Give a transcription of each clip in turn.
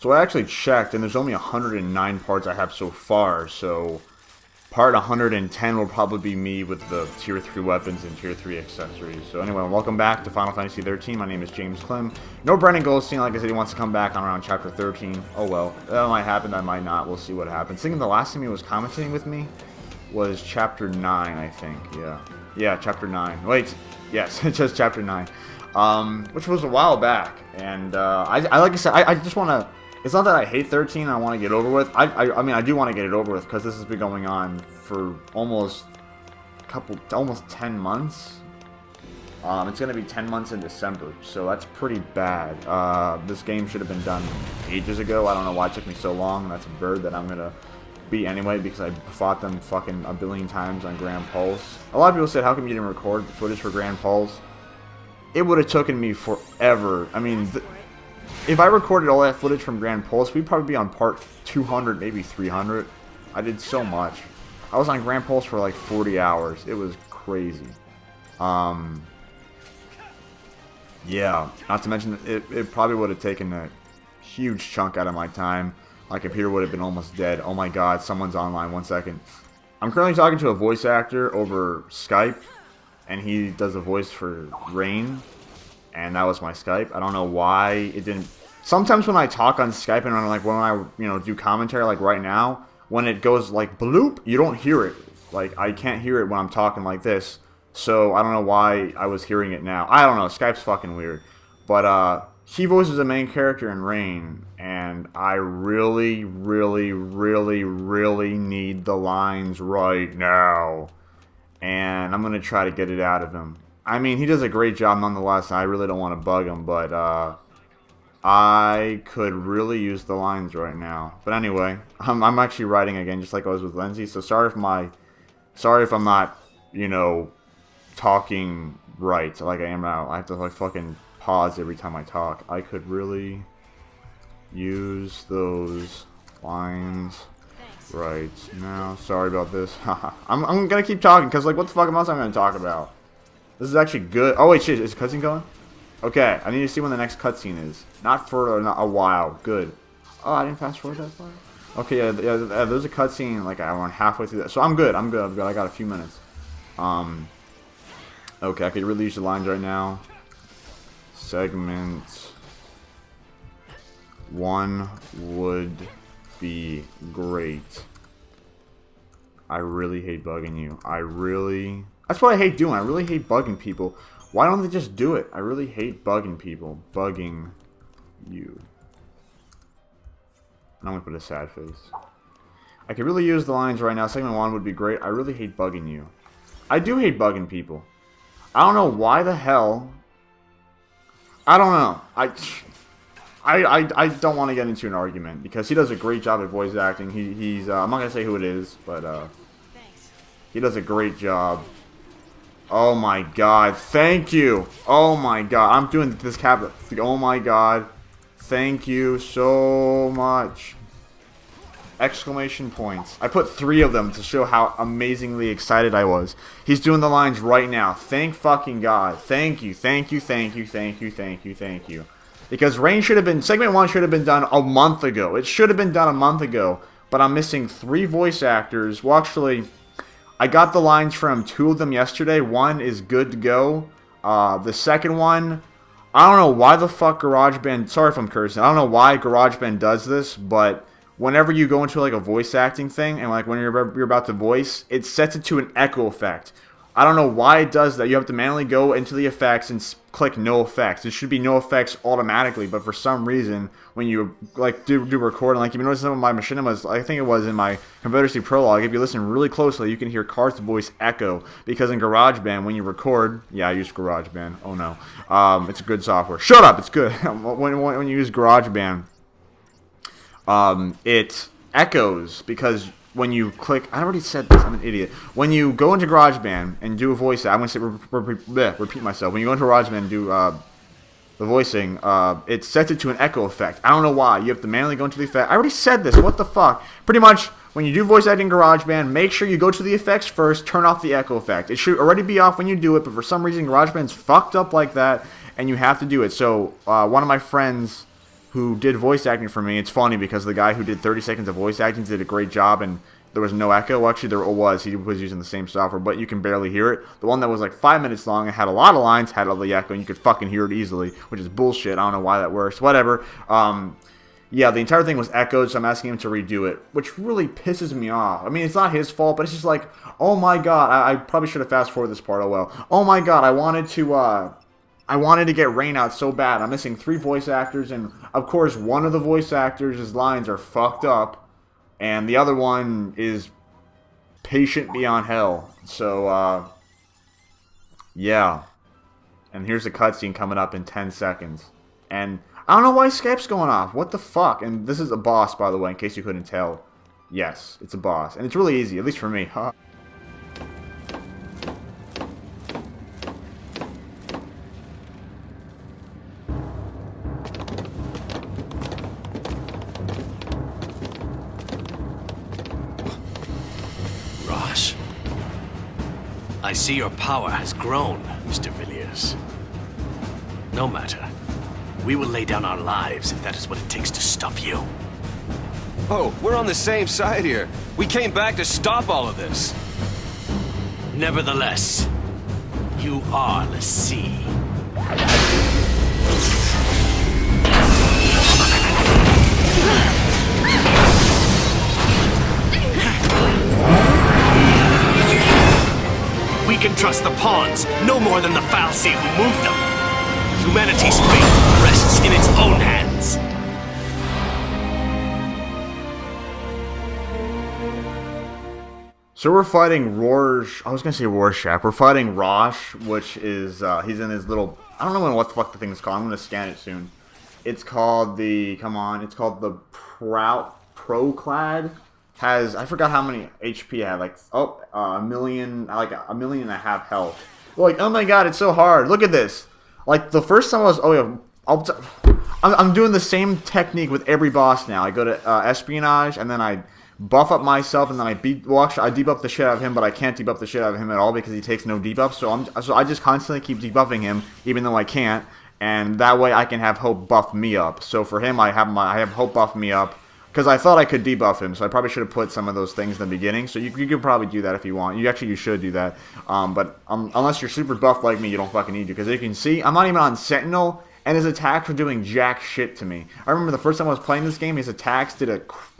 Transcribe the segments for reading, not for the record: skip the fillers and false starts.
So I actually checked, and there's only 109 parts I have so far, so part 110 will probably be me with the Tier 3 weapons and Tier 3 accessories. So anyway, welcome back to Final Fantasy XIII. My name is James Klim. No Brendan Goldstein, like I said, he wants to come back on around Chapter 13. Oh well, that might happen, that might not. We'll see what happens. Thinking the last time he was commentating with me was Chapter 9, I think. Yeah, Chapter 9. Wait, yes, it's just Chapter 9. Which was a while back. And I like I said, I just want to... It's not that I hate 13, I want to get over with. I mean, I do want to get it over with because this has been going on for almost 10 months. It's going to be 10 months in December, so that's pretty bad. This game should have been done ages ago. I don't know why it took me so long. That's a bird that I'm going to beat anyway because I fought them fucking a billion times on Grand Pulse. A lot of people said, how come you didn't record footage for Grand Pulse? It would have taken me forever. I mean... If I recorded all that footage from Grand Pulse, we'd probably be on part 200, maybe 300. I did so much. I was on Grand Pulse for like 40 hours. It was crazy. Yeah, not to mention, it probably would have taken a huge chunk out of my time. My computer would have been almost dead. Oh my god, someone's online. 1 second. I'm currently talking to a voice actor over Skype, and he does a voice for Rain. And that was my Skype. I don't know why it didn't... Sometimes when I talk on Skype and when I do commentary, like right now, when it goes like bloop, you don't hear it. Like, I can't hear it when I'm talking like this. So, I don't know why I was hearing it now. I don't know. Skype's fucking weird. But, he voices the main character in Rain. And I really, really, really, really need the lines right now. And I'm going to try to get it out of him. I mean, he does a great job nonetheless. I really don't want to bug him, but I could really use the lines right now. But anyway, I'm actually writing again, just like I was with Lindsay. So sorry if I'm not, talking right like I am now. I have to like fucking pause every time I talk. I could really use those lines right now. Sorry about this. I'm gonna keep talking because like what the fuck else I'm gonna talk about. This is actually good. Oh, wait, shit. Is the cutscene going? Okay, I need to see when the next cutscene is. Not for a while. Good. Oh, I didn't fast forward that far? Okay, yeah, there's a cutscene, like, around halfway through that. So I'm good. I got a few minutes. Okay, I could really use the lines right now. Segment 1 would be great. I really hate bugging you. That's what I hate doing. I really hate bugging people. Why don't they just do it? I really hate bugging people. Bugging you. And I'm going to put a sad face. I could really use the lines right now. Segment 1 would be great. I really hate bugging you. I do hate bugging people. I don't know why the hell. I don't know. I don't want to get into an argument because he does a great job at voice acting. He's I'm not going to say who it is, but he does a great job. Oh my god, thank you! Oh my god, I'm doing this cap. Oh my god, thank you so much. Exclamation points. I put 3 of them to show how amazingly excited I was. He's doing the lines right now. Thank fucking god. Thank you, thank you, thank you, thank you, thank you, thank you. Because Segment 1 should have been done a month ago. It should have been done a month ago. But I'm missing 3 voice actors. Well, actually... I got the lines from 2 of them yesterday. 1 is good to go. The second one, I don't know why the fuck GarageBand... Sorry if I'm cursing. I don't know why GarageBand does this, but whenever you go into like a voice acting thing, and like when you're about to voice, it sets it to an echo effect. I don't know why it does that. You have to manually go into the effects and click no effects. It should be no effects automatically, but for some reason, when you like do recording, like if you notice some of my machinimas, I think it was in my Confederacy Prologue, if you listen really closely, you can hear Karth's voice echo, because in GarageBand, when you record, yeah, I use GarageBand, oh no, it's a good software. Shut up, it's good. when you use GarageBand, it echoes, because when you click, I already said this, I'm an idiot. When you go into GarageBand and do a voice, I'm going to repeat myself. When you go into GarageBand and do the voicing, it sets it to an echo effect. I don't know why. You have to manually go into the effect. I already said this. What the fuck? Pretty much, when you do voice acting in GarageBand, make sure you go to the effects first, turn off the echo effect. It should already be off when you do it, but for some reason, GarageBand's fucked up like that, and you have to do it. So, one of my friends who did voice acting for me. It's funny because the guy who did 30 seconds of voice acting did a great job, and there was no echo. Well, actually, there was. He was using the same software, but you can barely hear it. The one that was like 5 minutes long and had a lot of lines had all the echo, and you could fucking hear it easily, which is bullshit. I don't know why that works. Whatever. Yeah, the entire thing was echoed, so I'm asking him to redo it, which really pisses me off. I mean, it's not his fault, but it's just like, oh my god, I probably should have fast-forwarded this part, oh well. Oh my god, I wanted to get Rain out so bad. I'm missing 3 voice actors, and of course, one of the voice actors' lines are fucked up, and the other one is patient beyond hell. So, yeah. And here's the cutscene coming up in 10 seconds. And I don't know why Skype's going off. What the fuck? And this is a boss, by the way, in case you couldn't tell. Yes, it's a boss. And it's really easy, at least for me. Huh? Rosh, I see your power has grown, Mr. Villiers. No matter. We will lay down our lives if that is what it takes to stop you. Oh, we're on the same side here. We came back to stop all of this. Nevertheless, you are l'Cie. We can trust the pawns no more than the fal'Cie who moved them. Humanity's fate rests in its own hands. So we're fighting Rorsch. I was gonna say Rorschach. We're fighting Rosh, which is he's in his little. I don't know what the fuck the thing is called. I'm gonna scan it soon. It's called the. Come on. It's called the Proclad. Has I forgot how many HP it had? Like a million, like a million and a half health. Like oh my god, it's so hard. Look at this. Like, the first time I was... Oh, yeah. I'm doing the same technique with every boss now. I go to Espionage, and then I buff up myself, and then I beat... Well, actually, I debuff the shit out of him, but I can't debuff the shit out of him at all because he takes no debuff. So I just constantly keep debuffing him, even though I can't. And that way I can have Hope buff me up. So for him, I have Hope buff me up. Because I thought I could debuff him, so I probably should have put some of those things in the beginning. So you could probably do that if you want. You should do that. But unless you're super buff like me, you don't fucking need to. Because as you can see, I'm not even on Sentinel, and his attacks are doing jack shit to me. I remember the first time I was playing this game, his attacks did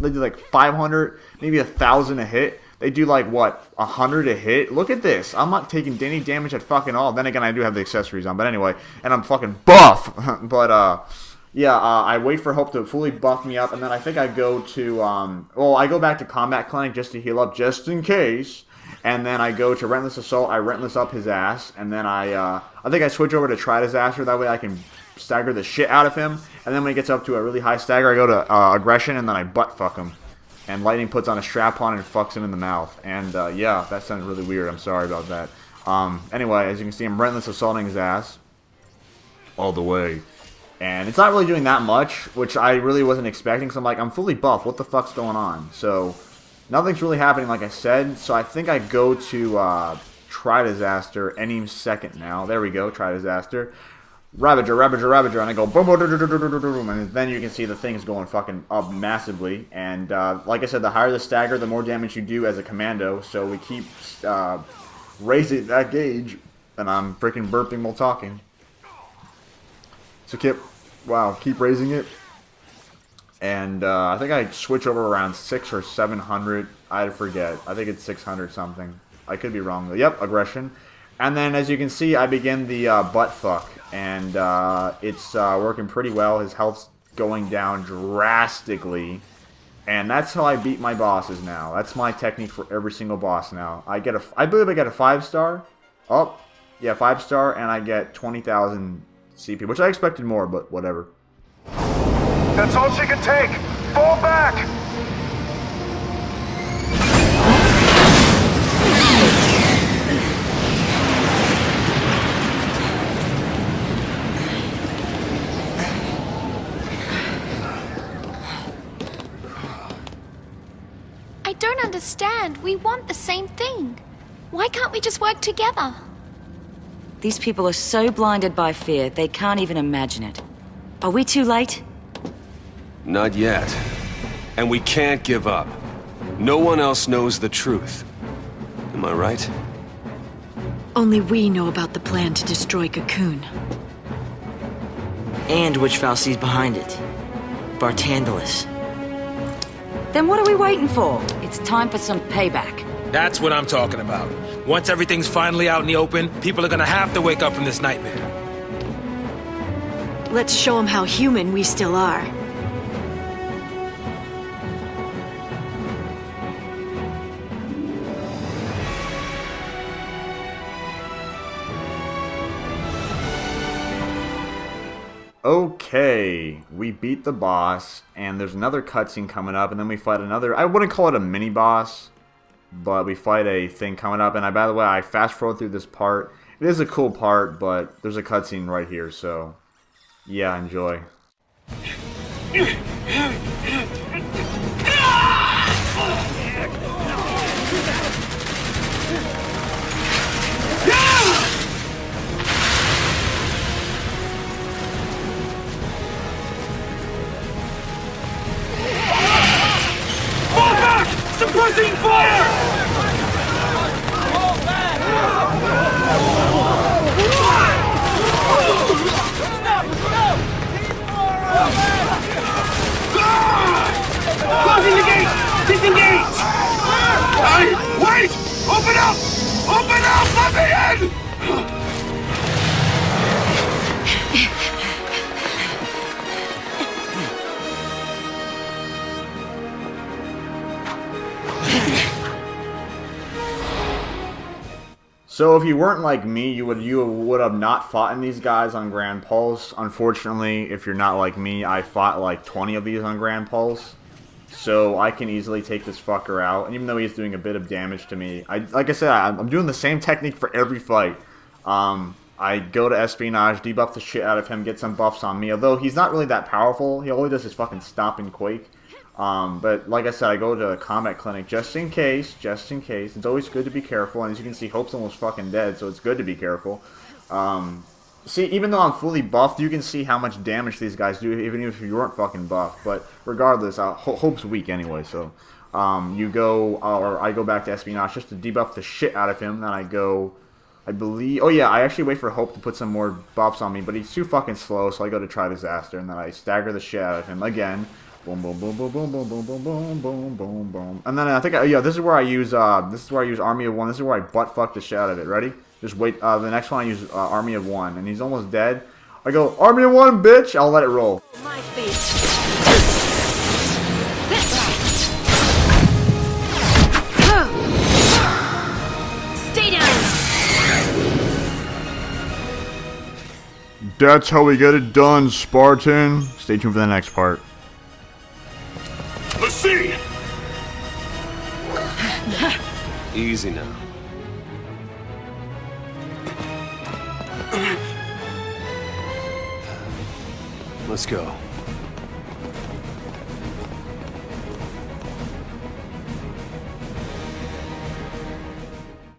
like 500, maybe 1,000 a hit. They do like, what, 100 a hit? Look at this. I'm not taking any damage at fucking all. Then again, I do have the accessories on. But anyway, and I'm fucking buff. But, yeah, I wait for Hope to fully buff me up, and then I think I go to, well, I go back to Combat Clinic just to heal up, just in case, and then I go to Relentless Assault, I Relentless up his ass, and then I think I switch over to Try Disaster, that way I can stagger the shit out of him, and then when he gets up to a really high stagger, I go to Aggression, and then I butt fuck him, and Lightning puts on a strap-on and fucks him in the mouth, and, yeah, that sounds really weird, I'm sorry about that. Anyway, as you can see, I'm Relentless Assaulting his ass, all the way. And it's not really doing that much, which I really wasn't expecting, because I'm like, I'm fully buffed, what the fuck's going on? So, nothing's really happening like I said, so I think I go to Try Disaster any second now. There we go, Try Disaster. Ravager, Ravager, Ravager, and I go boom, boom, boom, boom, boom, boom, boom, and then you can see the thing is going fucking up massively. And like I said, the higher the stagger, the more damage you do as a commando, so we keep raising that gauge, and I'm freaking burping while talking. So keep raising it. And I think I switch over around 600 or 700. I forget. I think it's 600 something. I could be wrong though. Yep, Aggression. And then as you can see, I begin the butt fuck. And it's working pretty well. His health's going down drastically. And that's how I beat my bosses now. That's my technique for every single boss now. I believe I get a 5-star. Oh, yeah, 5-star, and I get 20,000 CP, which I expected more, but whatever. That's all she can take! Fall back! I don't understand. We want the same thing. Why can't we just work together? These people are so blinded by fear, they can't even imagine it. Are we too late? Not yet. And we can't give up. No one else knows the truth. Am I right? Only we know about the plan to destroy Cocoon. And which Falsi's behind it. Bartandalus. Then what are we waiting for? It's time for some payback. That's what I'm talking about. Once everything's finally out in the open, people are gonna have to wake up from this nightmare. Let's show them how human we still are. Okay, we beat the boss, and there's another cutscene coming up, and then we fight another, I wouldn't call it a mini-boss, but we fight a thing coming up, and by the way, I fast-forward through this part. It is a cool part, but there's a cutscene right here, so yeah, enjoy. Suppressing fire! Closing the gate! Disengage! Hey, wait! Open up! Open up! Let me in! So if you weren't like me, you would have not fought in these guys on Grand Pulse. Unfortunately, if you're not like me, I fought like 20 of these on Grand Pulse. So I can easily take this fucker out. And even though he's doing a bit of damage to me, like I said, I'm doing the same technique for every fight. I go to Espionage, debuff the shit out of him, get some buffs on me. Although he's not really that powerful. He only does his fucking stomp and quake. But like I said, I go to a combat clinic just in case. It's always good to be careful, and as you can see, Hope's almost fucking dead, so it's good to be careful. See, even though I'm fully buffed, you can see how much damage these guys do, even if you weren't fucking buffed. But regardless, Hope's weak anyway, so I go back to Espionage just to debuff the shit out of him, then I go, I believe, oh yeah, I actually wait for Hope to put some more buffs on me, but he's too fucking slow, so I go to try Disaster, and then I stagger the shit out of him again. Boom, boom, boom, boom, boom, boom, boom, boom, boom, boom, boom, boom. And then I think, yeah, this is where I use Army of One. This is where I butt fuck the shit out of it. Ready? Just wait. The next one I use Army of One, and he's almost dead. I go Army of One, bitch. I'll let it roll. My fate. Stay down. That's how we get it done, Spartan. Stay tuned for the next part. Let's see! Easy now. Let's go.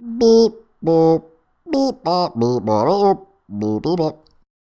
Beep, boop, beep, bop, beep, boop, beep, beep, beep.